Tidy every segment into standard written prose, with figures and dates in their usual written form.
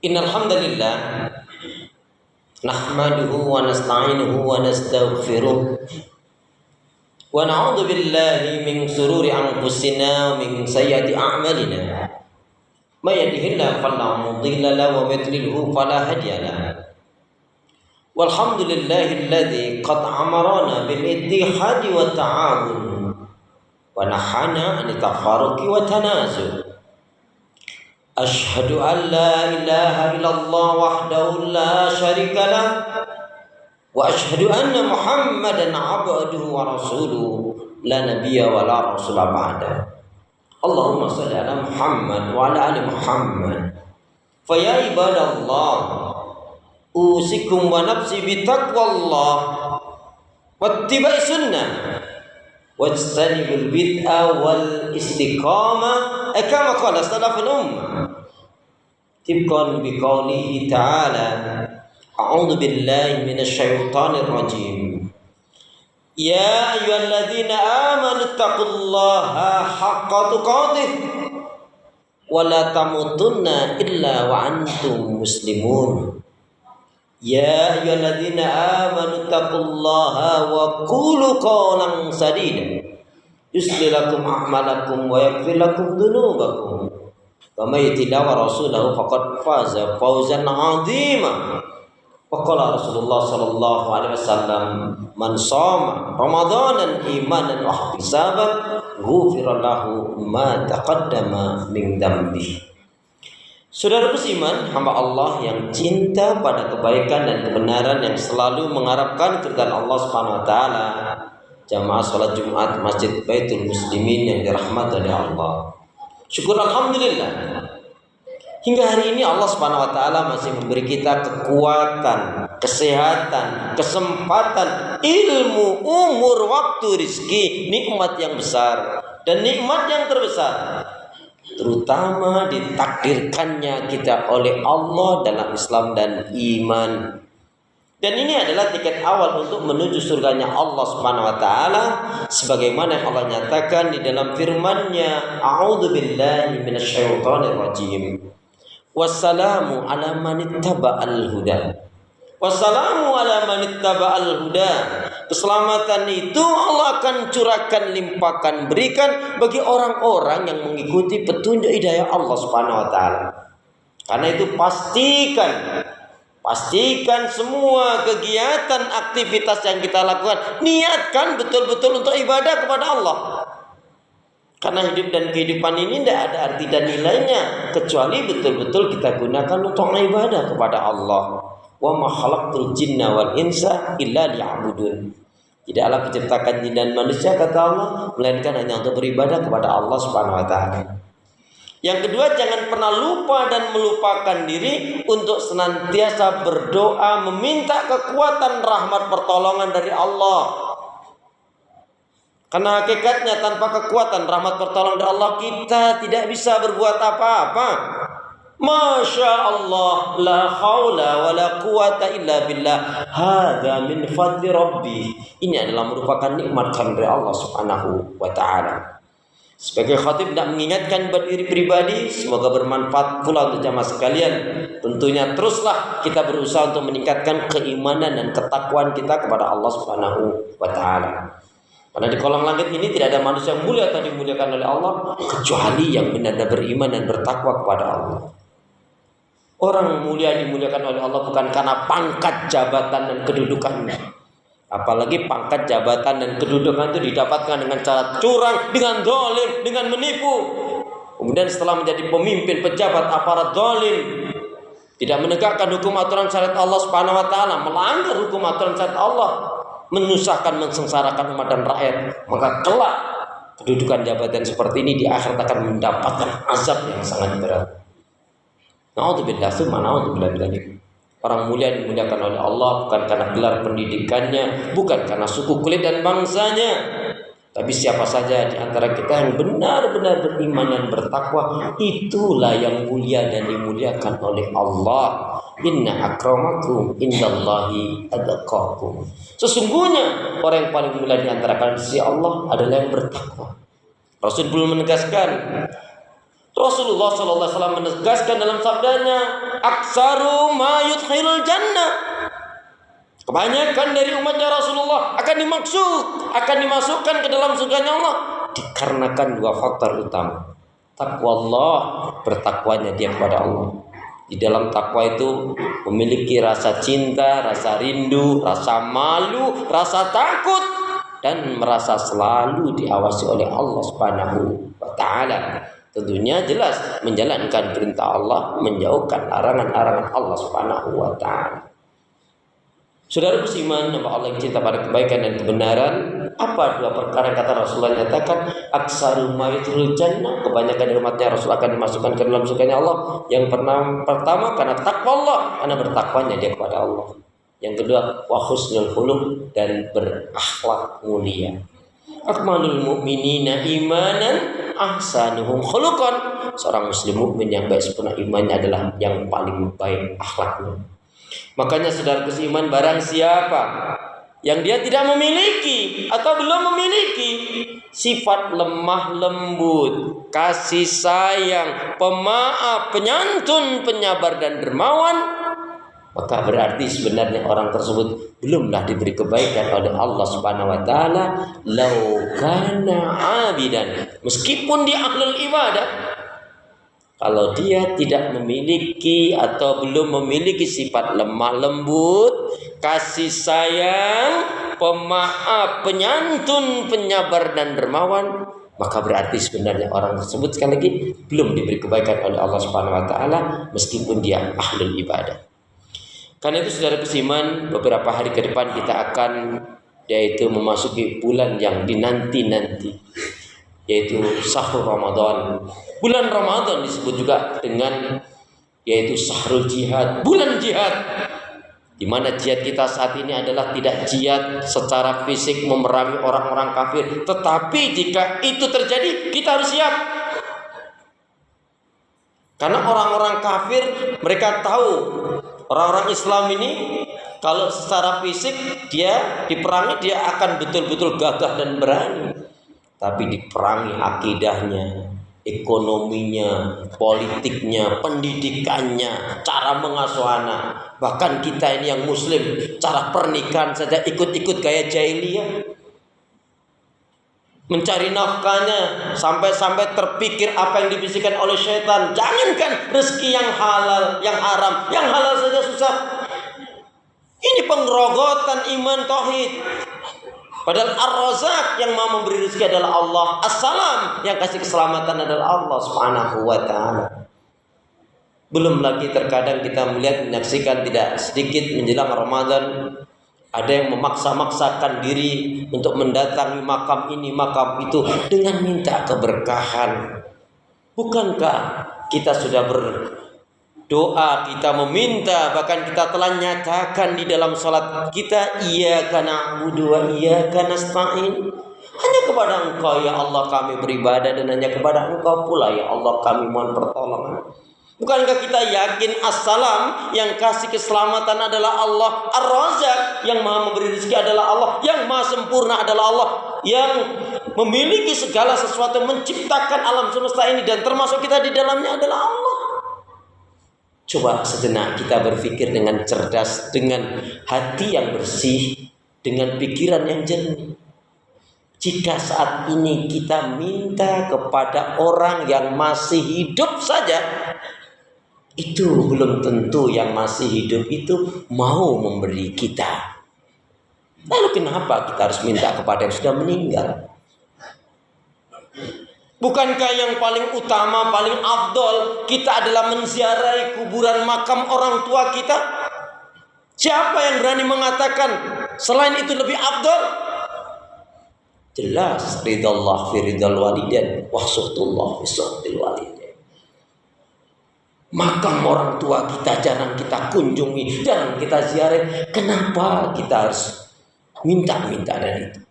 Innal hamdalillah nahmaduhu wa nasta'inuhu wa nastaghfiruh wa na'udzu billahi min shururi anfusina wa min sayyiati a'malina. May yahdihillahu fala mudilla lahu wa may yudlilhu fala hadiya lahu. Walhamdulillahi alladzi qad amarana bil ittihadi wa ta'awun wa nahana 'anil tafarruqi wa tanazul. Ashhadu an la ilaha illallah wahdahu la syarika lah wa ashhadu anna Muhammadan abduhu wa rasuluhu la nabiyya wa la rasula ba'da. Allahumma shalli ala Muhammad wa ala ali Muhammad. Fa ya ibadallah usikum wa nafsi bi taqwallah wattiba'i sunnah wajtanibul bid'ah wal istiqamah kama qala salaful ummah. Tibqan biqaulihi ta'ala a'udzu billahi minasy syaithanir rajim. Ya ayyuhalladzina amanu taqullaha haqqa tuqatih wa la tamutunna illa wa antum muslimun. Ya ayyuhalladzina amanu taqullaha wa qulu qawlan sadida yuslih lakum a'malakum wa yaghfir lakum dhunubakum. Wa may yuti'illah wa rasulahu faqad faza fawzan 'azima. Faqala Rasulullah sallallahu alaihi wasallam, man shoma ramadanan imanan wa ihtisaban ghufira lahu ma taqaddama min dzambi. Saudara beriman, hamba Allah yang cinta pada kebaikan dan kebenaran, yang selalu mengharapkan keridhaan Allah Subhanahu wa taala, jamaah salat Jumat Masjid Baitul Muslimin yang dirahmati oleh Allah. Syukur alhamdulillah, hingga hari ini Allah Subhanahu wa taala masih memberi kita kekuatan, kesehatan, kesempatan, ilmu, umur, waktu, rizki, nikmat yang besar dan nikmat yang terbesar, terutama ditakdirkannya kita oleh Allah dalam Islam dan iman. Dan ini adalah tiket awal untuk menuju surganya Allah Subhanahu wa taala, sebagaimana yang Allah nyatakan di dalam firman-Nya, a'udzu billahi minasyaitonir rajim. Wassalamu ala man ittaba'al huda. Wassalamu ala man ittaba'al huda. Keselamatan itu Allah akan curahkan, limpahkan, berikan bagi orang-orang yang mengikuti petunjuk hidayah Allah Subhanahu wa taala. Karena itu pastikan semua kegiatan, aktivitas yang kita lakukan, niatkan betul-betul untuk ibadah kepada Allah. Karena hidup dan kehidupan ini tidak ada arti dan nilainya kecuali betul-betul kita gunakan untuk ibadah kepada Allah. Wa ma khalaqtul jinna wal insa illa liya'budun. Tidaklah kuciptakan jin dan manusia, kata Allah, melainkan hanya untuk beribadah kepada Allah Subhanahu wa taala. Yang kedua, jangan pernah lupa dan melupakan diri untuk senantiasa berdoa meminta kekuatan, rahmat, pertolongan dari Allah. Karena hakikatnya tanpa kekuatan, rahmat, pertolongan dari Allah, kita tidak bisa berbuat apa-apa. Masya Allah, la haula wa la quwata illa billah. Hadza min fadli Rabbi. Ini adalah merupakan nikmat dari Allah Subhanahu wa taala. Sebagai khatib tidak mengingatkan buat diri pribadi, semoga bermanfaat pula untuk jamaah sekalian. Tentunya teruslah kita berusaha untuk meningkatkan keimanan dan ketakwaan kita kepada Allah Subhanahu wa taala. Karena di kolong langit ini tidak ada manusia yang mulia atau dimuliakan oleh Allah kecuali yang benar-benar beriman dan bertakwa kepada Allah. Orang mulia dimuliakan oleh Allah bukan karena pangkat, jabatan dan kedudukannya. Apalagi pangkat, jabatan dan kedudukan itu didapatkan dengan cara curang, dengan zalim, dengan menipu. Kemudian setelah menjadi pemimpin, pejabat, aparat zalim, tidak menegakkan hukum aturan syariat Allah Subhanahu wa taala, melanggar hukum aturan syariat Allah, menyusahkan, mensengsarakan umat dan rakyat, maka kelak kedudukan jabatan seperti ini di akhirat akan mendapatkan azab yang sangat berat. Na'udzubillah, summa na'udzubillah min dzalik. Orang mulia dimuliakan oleh Allah bukan karena gelar pendidikannya, bukan karena suku kulit dan bangsanya, tapi siapa saja di antara kita yang benar-benar beriman dan bertakwa, itulah yang mulia dan dimuliakan oleh Allah. Inna akramakum indallahi atqakum. Sesungguhnya orang yang paling mulia di antara kalian di sisi Allah adalah yang bertakwa. Rasul belum menegaskan. Rasulullah SAW menegaskan dalam sabdanya, aksaru ma yudkhilul jannah. Kebanyakan dari umatnya Rasulullah akan dimasukkan ke dalam surganya Allah dikarenakan dua faktor utama. Takwa Allah, bertakwanya dia kepada Allah. Di dalam takwa itu memiliki rasa cinta, rasa rindu, rasa malu, rasa takut, dan merasa selalu diawasi oleh Allah Subhanahu wa taala. Tentunya jelas menjalankan perintah Allah, menjauhkan larangan-larangan Allah Subhanahu wa taala. Saudara beriman, nama Allah yang cinta pada kebaikan dan kebenaran. Apa dua perkara yang kata Rasulullah nyatakan? Aksaru ma yudkhilul jannah, kebanyakan dari umatnya Rasul akan dimasukkan ke dalam surganya Allah. Yang pertama karena takwa Allah, karena bertakwanya dia kepada Allah. Yang kedua wa husnul khuluq, dan berakhlak mulia. Akmalul mu'minina imanan ahsanuhum khuluqan. Seorang muslim mukmin yang baik sempurna imannya adalah yang paling baik akhlaknya. Makanya saudara beriman, barang siapa yang dia tidak memiliki atau belum memiliki sifat lemah lembut, kasih sayang, pemaaf, penyantun, penyabar dan dermawan, maka berarti sebenarnya orang tersebut belumlah diberi kebaikan oleh Allah Subhanahu wa taala. Lau kana abidan, meskipun dia ahlul ibadah, kalau dia tidak memiliki atau belum memiliki sifat lemah lembut, kasih sayang, pemaaf, penyantun, penyabar dan dermawan, maka berarti sebenarnya orang tersebut sekali lagi belum diberi kebaikan oleh Allah Subhanahu wa taala meskipun dia ahlul ibadah. Karena itu saudara beriman, beberapa hari ke depan kita akan yaitu memasuki bulan yang dinanti-nanti, yaitu Syahrul Ramadan. Bulan Ramadan disebut juga dengan yaitu Syahrul Jihad, bulan jihad. Di mana jihad kita saat ini adalah tidak jihad secara fisik memerangi orang-orang kafir, tetapi jika itu terjadi kita harus siap. Karena orang-orang kafir mereka tahu orang-orang Islam ini kalau secara fisik dia diperangi dia akan betul-betul gagah dan berani. Tapi diperangi akidahnya, ekonominya, politiknya, pendidikannya, cara mengasuh anak. Bahkan kita ini yang muslim, cara pernikahan saja ikut-ikut gaya jahiliyah. Mencari nafkahnya sampai-sampai terpikir apa yang dibisikkan oleh syaitan. Jangankan rezeki yang halal, yang haram, yang halal saja susah. Ini penggerogotan iman tauhid. Padahal Ar-Razzaq yang mau memberi rezeki adalah Allah. As-Salam yang kasih keselamatan adalah Allah Subhanahu wa taala. Belum lagi terkadang kita melihat menyaksikan tidak sedikit menjelang Ramadan ada yang memaksa-maksakan diri untuk mendatangi makam ini, makam itu dengan minta keberkahan. Bukankah kita sudah berdoa, kita meminta, bahkan kita telah nyatakan di dalam salat kita, iyyaka na'budu wa iyyaka nasta'in. Hanya kepada Engkau ya Allah kami beribadah, dan hanya kepada Engkau pula ya Allah kami mohon pertolongan. Bukankah kita yakin As-Salam yang kasih keselamatan adalah Allah, Ar-Razzaq yang maha memberi rezeki adalah Allah, yang maha sempurna adalah Allah, yang memiliki segala sesuatu, menciptakan alam semesta ini dan termasuk kita di dalamnya adalah Allah. Coba sejenak kita berpikir dengan cerdas, dengan hati yang bersih, dengan pikiran yang jernih. Jika saat ini kita minta kepada orang yang masih hidup saja, itu belum tentu yang masih hidup itu mau memberi kita. Lalu kenapa kita harus minta kepada yang sudah meninggal? Bukankah yang paling utama, paling afdol kita adalah menziarahi kuburan makam orang tua kita? Siapa yang berani mengatakan selain itu lebih afdol? Jelas ridallah fi ridal walidain wa suhtullah fi suhtil walidain. Makam orang tua kita jarang kita kunjungi, jarang kita ziarah. Kenapa kita harus minta-minta dari itu?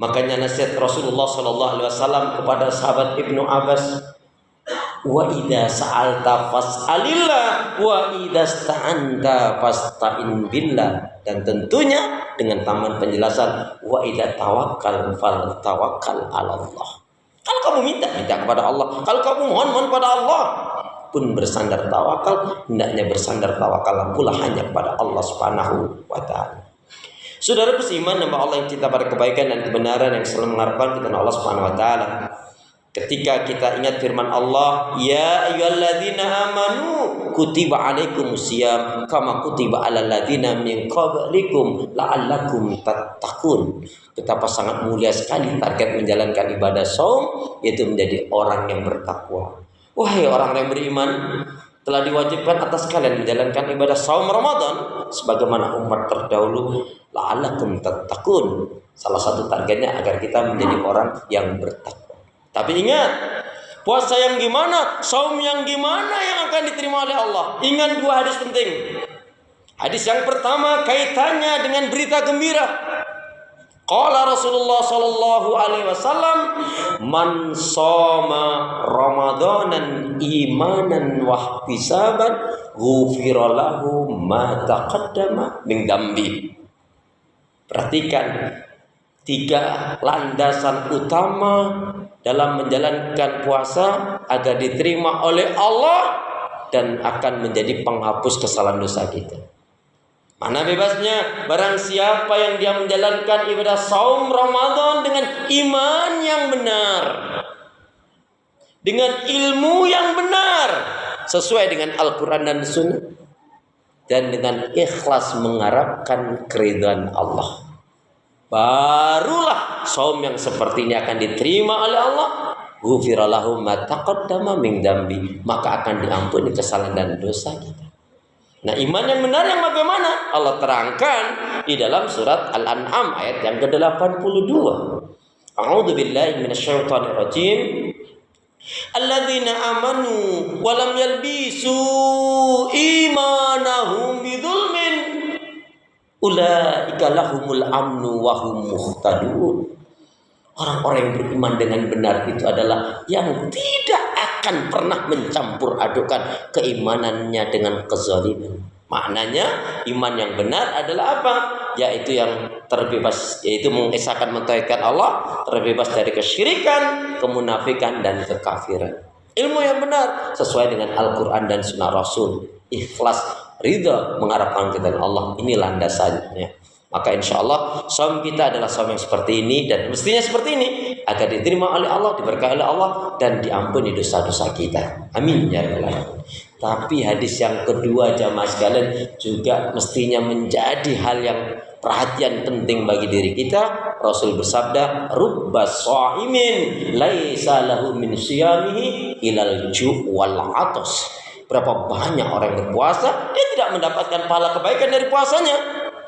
Makanya nasihat Rasulullah SAW kepada sahabat Ibnu Abbas, wa idza sa'alta fas'alillah wa idza sta'anta fasta'in billah. Dan tentunya dengan tambahan penjelasan, wa idza tawakkal fal tawakkal 'ala Allah. Kalau kamu minta kepada Allah, kalau kamu mohon kepada Allah, pun bersandar tawakal, hendaknya bersandar tawakal pula hanya kepada Allah Subhanahu wa taala. Saudara beriman nama Allah yang cinta pada kebaikan dan kebenaran yang selalu mengharapkan kita Allah Subhanahu wa taala. Ketika kita ingat firman Allah, ya ayyuhalladzina amanu kutiba alaikumusiyam kama kutiba alal ladzina min qablikum la'allakum tattaqun. Betapa sangat mulia sekali target menjalankan ibadah saum, yaitu menjadi orang yang bertakwa. Wahai orang yang beriman, telah diwajibkan atas kalian menjalankan ibadah saum Ramadan sebagaimana umat terdahulu, la'allakum tattaqun. Salah satu targetnya agar kita menjadi orang yang bertakwa. Tapi ingat, puasa yang gimana, saum yang gimana yang akan diterima oleh Allah. Ingat dua hadis penting. Hadis yang pertama kaitannya dengan berita gembira. Qala Rasulullah sallallahu alaihi wasallam, man shoma ramadanan imanan wa ihtisaban ghufira lahu ma taqaddama min dambi. Perhatikan tiga landasan utama dalam menjalankan puasa agar diterima oleh Allah dan akan menjadi penghapus kesalahan dosa kita. Mana bebasnya? Barang siapa yang dia menjalankan ibadah saum Ramadan dengan iman yang benar, dengan ilmu yang benar, sesuai dengan Al-Quran dan Sunnah, dan dengan ikhlas mengharapkan keridhaan Allah, barulah saum yang seperti ini akan diterima oleh Allah. Ghufira lahu ma taqaddama min dambi, maka akan diampuni kesalahan dan dosa kita. Nah, iman yang benar yang bagaimana? Allah terangkan di dalam surat Al-An'am ayat yang ke-82. A'udzu billahi minasyaitonir rajim. Alladzina amanu wa lam yalbisu imanahum bidzulmin ulaika lahumul amnu wa hum muhtadun. Orang-orang yang beriman dengan benar itu adalah yang tidak akan pernah mencampur adukan keimanannya dengan kezaliman. Maknanya iman yang benar adalah apa? Yaitu yang terbebas, yaitu mengesahkan mentauhidkan Allah, terbebas dari kesyirikan, kemunafikan dan kekafiran. Ilmu yang benar sesuai dengan Al-Quran dan Sunnah Rasul. Ikhlas, ridha, mengharapkan keridhaan Allah. Ini landasannya. Maka insya Allah saum kita adalah saum yang seperti ini, dan mestinya seperti ini agar diterima oleh Allah, diberkahi oleh Allah, dan diampuni dosa-dosa kita. Amin ya rabbal alamin. Tapi hadis yang kedua jamaah sekalian juga mestinya menjadi hal yang perhatian penting bagi diri kita. Rasul bersabda, rubba shaimin laisa lahu min siyamihi ilal ju' wal atas. Berapa banyak orang yang berpuasa, dia tidak mendapatkan pahala kebaikan dari puasanya,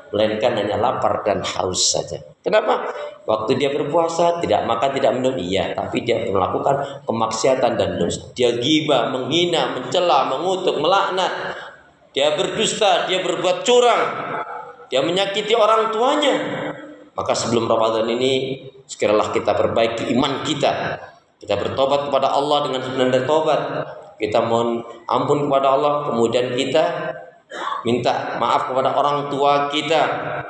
melainkan hanya lapar dan haus saja. Kenapa? Waktu dia berpuasa tidak makan, tidak minum, iya, tapi dia melakukan kemaksiatan dan dosa. Dia ghibah, menghina, mencela, mengutuk, melaknat. Dia berdusta, dia berbuat curang, dia menyakiti orang tuanya. Maka sebelum Ramadan ini segeralah kita perbaiki iman kita. Kita bertobat kepada Allah dengan sebenar tobat. Kita mohon ampun kepada Allah, kemudian kita minta maaf kepada orang tua kita,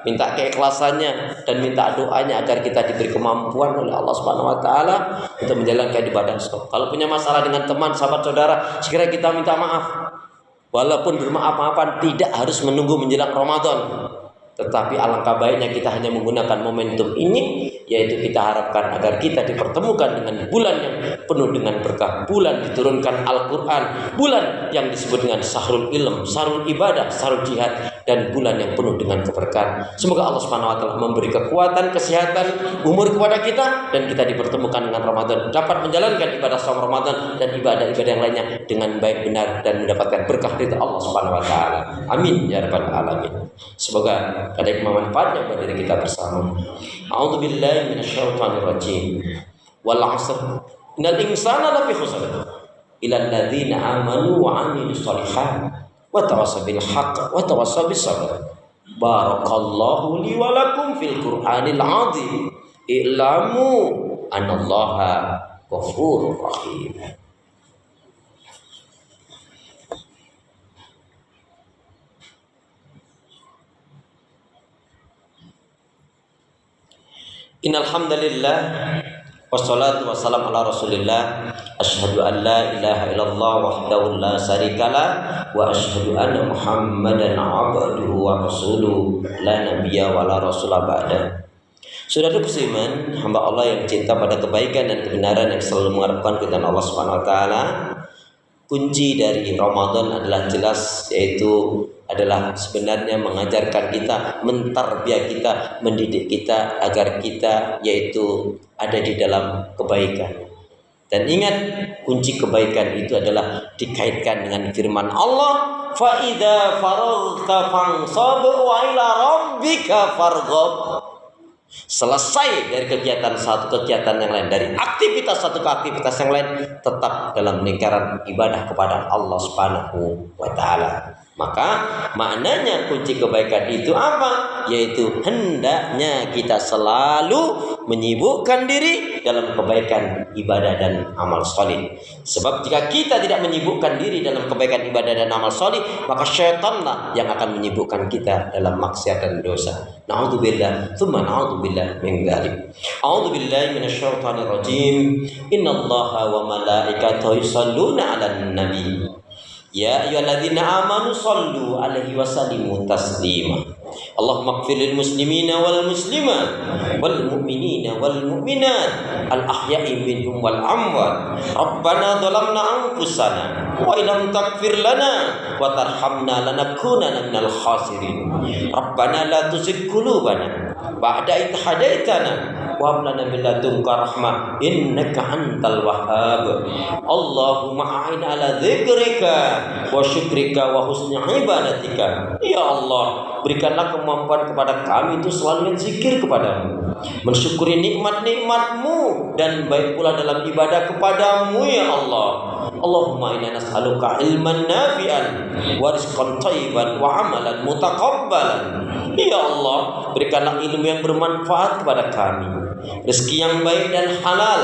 minta keikhlasannya dan minta doanya agar kita diberi kemampuan oleh Allah Subhanahu wa taala untuk menjalankan ibadah saum. Kalau punya masalah dengan teman, sahabat, saudara, segera kita minta maaf. Walaupun bermaaf-maafan tidak harus menunggu menjelang Ramadan. Tetapi alangkah baiknya kita hanya menggunakan momentum ini, yaitu kita harapkan agar kita dipertemukan dengan bulan yang penuh dengan berkah, bulan diturunkan Al-Quran, bulan yang disebut dengan syahrul ilm, syahrul ibadah, syahrul jihad, dan bulan yang penuh dengan keberkahan. Semoga Allah Subhanahu wa taala memberi kekuatan, kesehatan, umur kepada kita, dan kita dipertemukan dengan Ramadan, dapat menjalankan ibadah saum Ramadan dan ibadah-ibadah yang lainnya dengan baik, benar, dan mendapatkan berkah dari Allah Subhanahu wa taala. Amin ya rabbal alamin. Semoga ada manfaatnya buat diri kita bersama. A'udzu billahi minasyaitonir rajim. Wal 'asr. Innal insana lafi khusr. Ila alladzina amanu wa 'amilus shalihat wa tawassaw bil haqq wa tawassaw bis sabr. Barakallahu li wa lakum fil Qur'anil 'azim. I'lamu anallaha ghafurur rahim. Innal hamdalillah wassalatu wassalamu ala Rasulillah. Asyhadu an la ilaha illallah wahdahu la syarikalah wa asyhadu anna Muhammadan abduhu wa rasuluhu la nabiyya wa la rasula ba'da. Saudara muslimin, hamba Allah yang cinta pada kebaikan dan kebenaran, yang selalu mengharapkan keridhaan Allah Subhanahu wa taala. Kunci dari Ramadan adalah jelas, yaitu adalah sebenarnya mengajarkan kita, mentarbiyah kita, mendidik kita agar kita yaitu ada di dalam kebaikan. Dan ingat, kunci kebaikan itu adalah dikaitkan dengan firman Allah, fa idza faraghta fansab wa ila rabbika farghab. Selesai dari kegiatan satu kegiatan yang lain, dari aktivitas satu ke aktivitas yang lain, tetap dalam lingkaran ibadah kepada Allah Subhanahu wa taala. Maka maknanya kunci kebaikan itu apa? Yaitu hendaknya kita selalu menyibukkan diri dalam kebaikan ibadah dan amal soleh. Sebab jika kita tidak menyibukkan diri dalam kebaikan ibadah dan amal soleh, maka syaitanlah yang akan menyibukkan kita dalam maksiat dan dosa. Na'udzubillah, tsumma na'udzubillah min dzalik. A'udzubillahi minasyaitonir rajim. Innallaha wa malaikatahu yusholluna 'alan nabi. Ya ayyuhalladzina amanu shallu 'alaihi wa sallimu taslima. Allahumma ighfir lil muslimina wal muslimat wal mu'minina wal mu'minat al ahya'i minhum wal amwat. Rabbana dhalamna anfusana wa illam taghfir lana wa tarhamna lanakunanna minal khasirin. Rabbana la tuzigh qulubana ba'da idh hadaitana wa hab lana min ladunka rahmah innaka antal wahhab. Allahumma a'inna ala dzikrika wa syukrika wa husni ibadatika. Ya Allah, berikanlah kemampuan kepada kami itu selalu berzikir kepadamu, mensyukuri nikmat-nikmatmu, dan baik pula dalam ibadah kepadamu ya Allah. Allahumma inna nas'aluka ilman nafi'an wa rizqan thayyiban wa amalan mutaqabbalan. Ya Allah, berikanlah ilmu yang bermanfaat kepada kami, rezeki yang baik dan halal,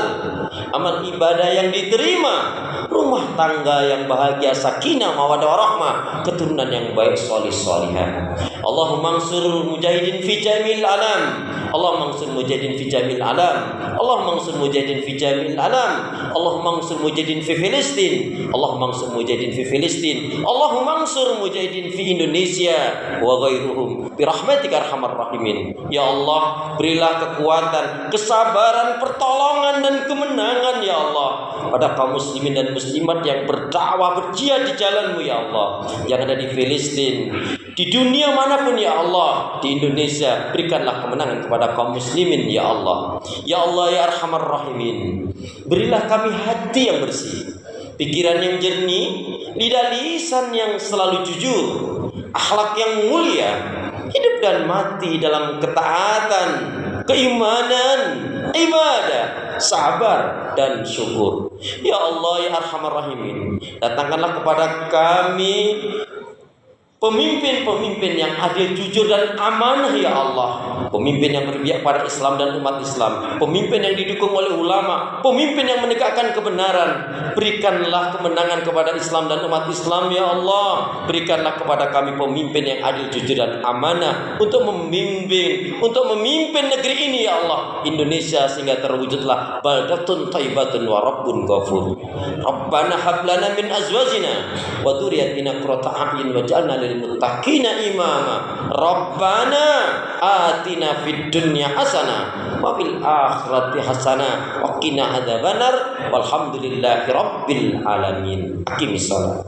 amal ibadah yang diterima, rumah tangga yang bahagia, sakinah, mawaddah warahmah, keturunan yang baik, solih solihah. Allahumma ansur mujahidin fi jamil alam. Allahumma ansur mujahidin fi jamil alam. Allahumma ansur mujahidin fi jamil alam. Allahumma ansur mujahidin fi Filistin. Allahumma ansur mujahidin fi Filistin. Allahumma ansur mujahidin fi Indonesia wa ghairuhum bi rahmatika arhamar rahimin. Ya Allah, berilah kekuatan, kesabaran, pertolongan dan kemenangan ya Allah pada kaum muslimin dan muslimat yang berdakwah, berjihad di jalan-Mu ya Allah, yang ada di Filistin, di dunia manapun ya Allah, di Indonesia. Berikanlah kemenangan kepada kaum muslimin ya Allah. Ya Allah ya arhamar rahimin, berilah kami hati yang bersih, pikiran yang jernih, lidah lisan yang selalu jujur, akhlak yang mulia, hidup dan mati dalam ketaatan, keimanan, ibadah, sabar dan syukur. Ya Allah ya arhamar rahimin, datangkanlah kepada kami pemimpin-pemimpin yang adil, jujur dan amanah ya Allah. Pemimpin yang berpihak pada Islam dan umat Islam, pemimpin yang didukung oleh ulama, pemimpin yang menegakkan kebenaran. Berikanlah kemenangan kepada Islam dan umat Islam ya Allah. Berikanlah kepada kami pemimpin yang adil, jujur dan amanah untuk memimpin negeri ini ya Allah, Indonesia, sehingga terwujudlah baldatun thayyibatun wa rabbun ghafur. Rabbana hab lana min azwajina wa dzurriyyatina qurrata a'yun waj'alna lil muttaqina imama. Rabbana atina fid dunya hasanah wa fil akhirati hasanah wa qina adzabannar. Walhamdulillahi rabbil alamin. Aqimissalam.